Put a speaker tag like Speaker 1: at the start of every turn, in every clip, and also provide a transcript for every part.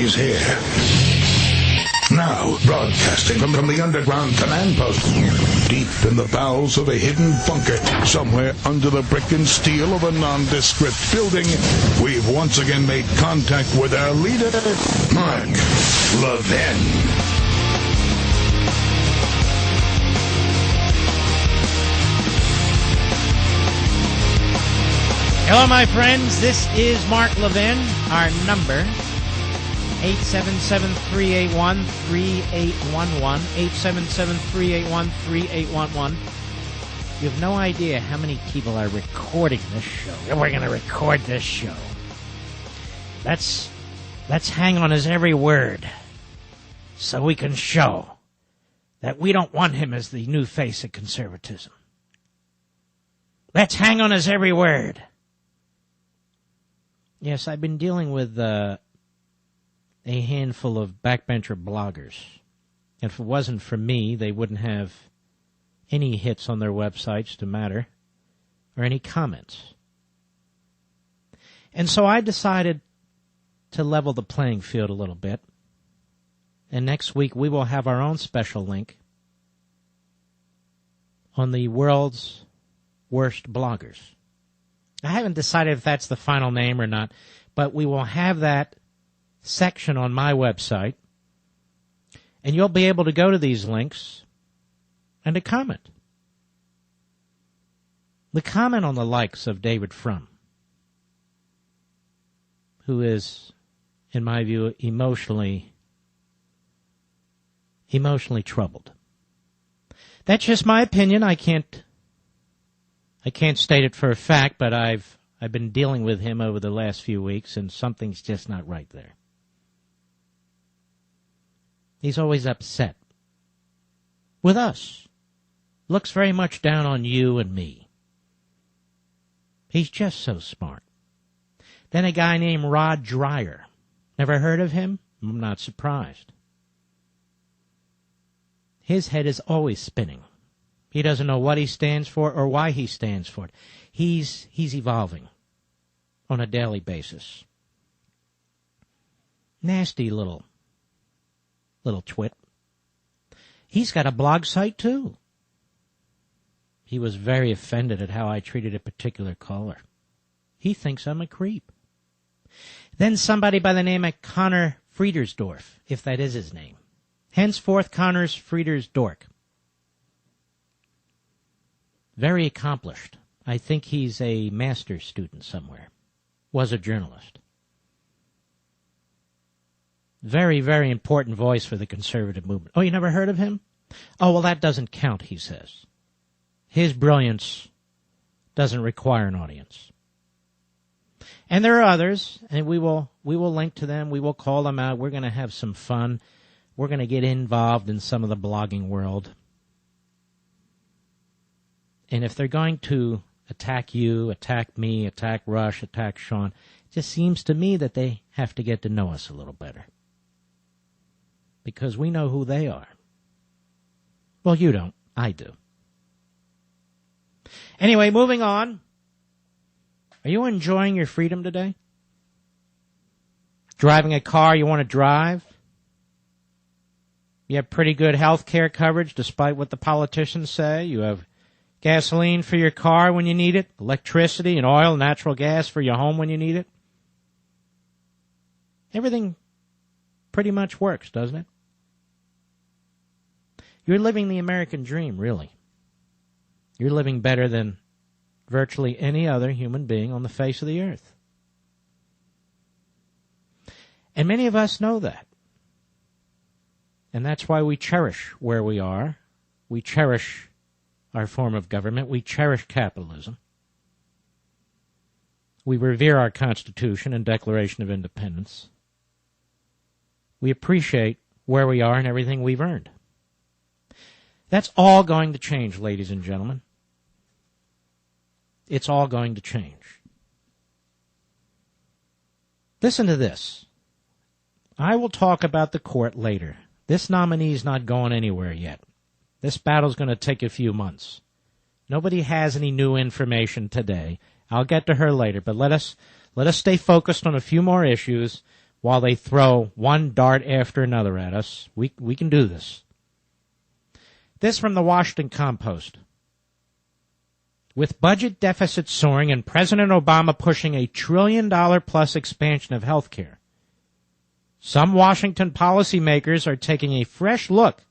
Speaker 1: He's here. Now, broadcasting from the underground command post, deep in the bowels of a hidden bunker, somewhere under the brick and steel of a nondescript building, we've once again made contact with our leader, Mark Levin.
Speaker 2: Hello, my friends. This is Mark Levin. Our number, 877-381-3811, 877-381-3811. You have no idea how many people are recording this show. We're going to record this show. Let's hang on his every word so we can show that we don't want him as the new face of conservatism. Let's hang on his every word. Yes, I've been dealing with a handful of backbencher bloggers. And if it wasn't for me, they wouldn't have any hits on their websites to matter, or any comments. And so I decided to level the playing field a little bit. And next week we will have our own special link on the world's worst bloggers. I haven't decided if that's the final name or not, but we will have that section on my website, and you'll be able to go to these links and to comment. The comment on the likes of David Frum, who is, in my view, emotionally troubled. That's just my opinion. I can't state it for a fact, but I've been dealing with him over the last few weeks, and something's just not right there. He's always upset with us. Looks very much down on you and me. He's just so smart. Then a guy named Rod Dreyer. Never heard of him? I'm not surprised. His head is always spinning. He doesn't know what he stands for or why he stands for it. He's evolving on a daily basis. Nasty little twit. He's got a blog site, too. He was very offended at how I treated a particular caller. He thinks I'm a creep. Then somebody by the name of Connor Friedersdorf, if that is his name. Henceforth, Connor's Friedersdorf. Very accomplished. I think he's a master's student somewhere. Was a journalist. Very, very important voice for the conservative movement. Oh, you never heard of him? Oh, well, that doesn't count, he says. His brilliance doesn't require an audience. And there are others, and we will link to them. We will call them out. We're going to have some fun. We're going to get involved in some of the blogging world. And if they're going to attack you, attack me, attack Rush, attack Sean, it just seems to me that they have to get to know us a little better. Because we know who they are. Well, you don't. I do. Anyway, moving on. Are you enjoying your freedom today? Driving a car you want to drive? You have pretty good health care coverage despite what the politicians say. You have gasoline for your car when you need it, electricity and oil, natural gas for your home when you need it. Everything pretty much works, doesn't it? You're living the American dream, really. You're living better than virtually any other human being on the face of the earth. And many of us know that. And that's why we cherish where we are. We cherish our form of government. We cherish capitalism. We revere our Constitution and Declaration of Independence. We appreciate where we are and everything we've earned. That's all going to change, ladies and gentlemen. It's all going to change. Listen to this. I will talk about the court later. This nominee's not going anywhere yet. This battle's going to take a few months. Nobody has any new information today. I'll get to her later, but let us stay focused on a few more issues. while they throw one dart after another at us. We can do this. This from the Washington Compost. With budget deficits soaring and President Obama pushing $1 trillion-plus expansion of health care, some Washington policymakers are taking a fresh look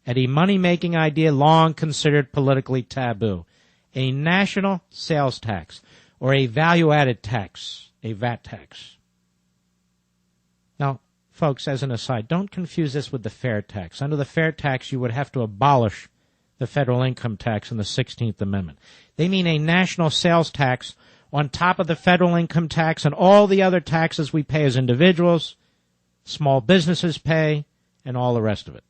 Speaker 2: at a money-making idea long considered politically taboo, a national sales tax, or a value-added tax, a VAT tax. Now, folks, as an aside, don't confuse this with the fair tax. Under the fair tax, you would have to abolish the federal income tax in the 16th Amendment. They mean a national sales tax on top of the federal income tax and all the other taxes we pay as individuals, small businesses pay, and all the rest of it.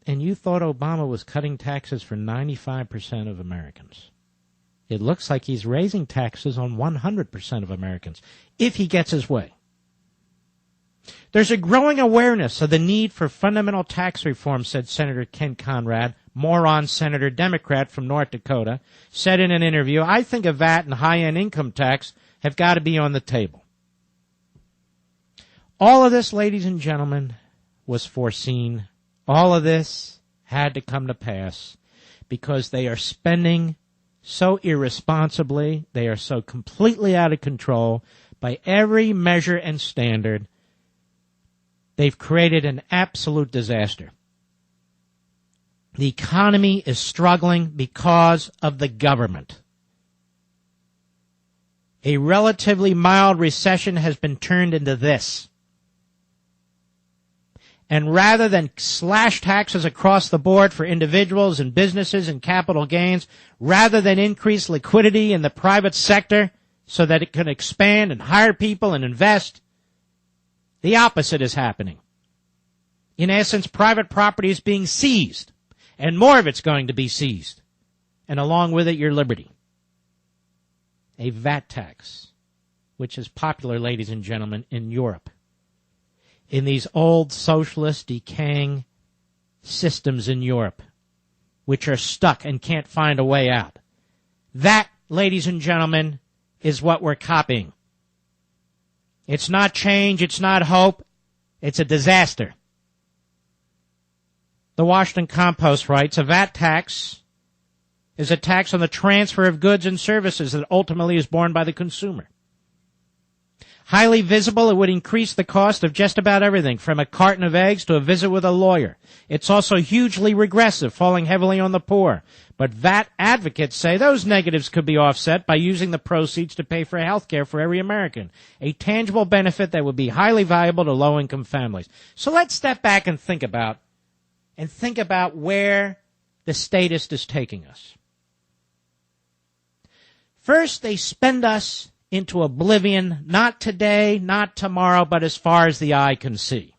Speaker 2: And you thought Obama was cutting taxes for 95% of Americans. It looks like he's raising taxes on 100% of Americans, if he gets his way. There's a growing awareness of the need for fundamental tax reform, said Senator Ken Conrad, moron senator Democrat from North Dakota, said in an interview, I think a VAT and high-end income tax have got to be on the table. All of this, ladies and gentlemen, was foreseen. All of this had to come to pass because they are spending so irresponsibly, they are so completely out of control by every measure and standard. They've created an absolute disaster. The economy is struggling because of the government. A relatively mild recession has been turned into this. And rather than slash taxes across the board for individuals and businesses and capital gains, rather than increase liquidity in the private sector so that it can expand and hire people and invest, the opposite is happening. In essence, private property is being seized, and more of it's going to be seized, and along with it, your liberty. A VAT tax, which is popular, ladies and gentlemen, in Europe. In these old socialist decaying systems in Europe, which are stuck and can't find a way out. That, ladies and gentlemen, is what we're copying. It's not change, it's not hope, it's a disaster. The Washington Compost writes, a VAT tax is a tax on the transfer of goods and services that ultimately is borne by the consumer. Highly visible, it would increase the cost of just about everything, from a carton of eggs to a visit with a lawyer. It's also hugely regressive, falling heavily on the poor. But VAT advocates say those negatives could be offset by using the proceeds to pay for health care for every American, a tangible benefit that would be highly valuable to low-income families. So let's step back and think about where the statist is taking us. First, they spend us into oblivion, not today, not tomorrow, but as far as the eye can see.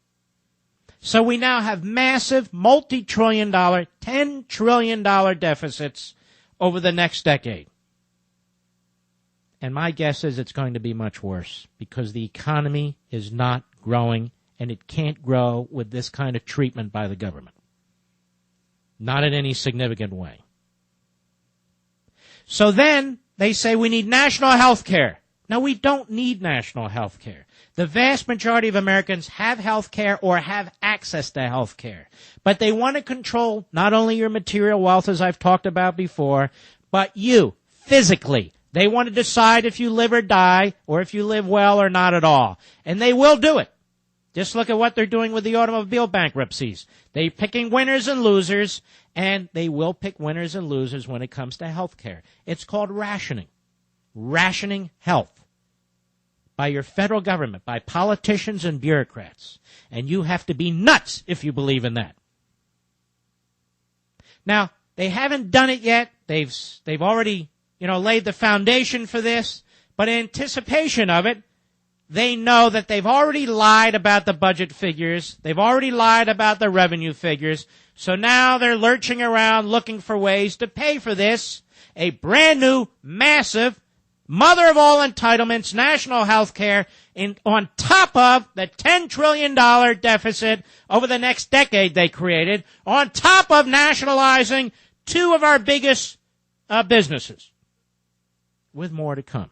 Speaker 2: So we now have massive, multi-trillion-dollar, $10 trillion deficits over the next decade. And my guess is it's going to be much worse because the economy is not growing, and it can't grow with this kind of treatment by the government. Not in any significant way. So then they say we need national health care. Now, we don't need national health care. The vast majority of Americans have health care or have access to health care. But they want to control not only your material wealth, as I've talked about before, but you, physically. They want to decide if you live or die, or if you live well or not at all. And they will do it. Just look at what they're doing with the automobile bankruptcies. They're picking winners and losers, and they will pick winners and losers when it comes to health care. It's called rationing. Rationing health by your federal government, by politicians and bureaucrats. And you have to be nuts if you believe in that. Now, they haven't done it yet. They've already, laid the foundation for this. But in anticipation of it, they know that they've already lied about the budget figures. They've already lied about the revenue figures. So now they're lurching around looking for ways to pay for this. A brand new, massive, mother of all entitlements, national health care, on top of the $10 trillion deficit over the next decade they created, on top of nationalizing two of our biggest businesses, with more to come.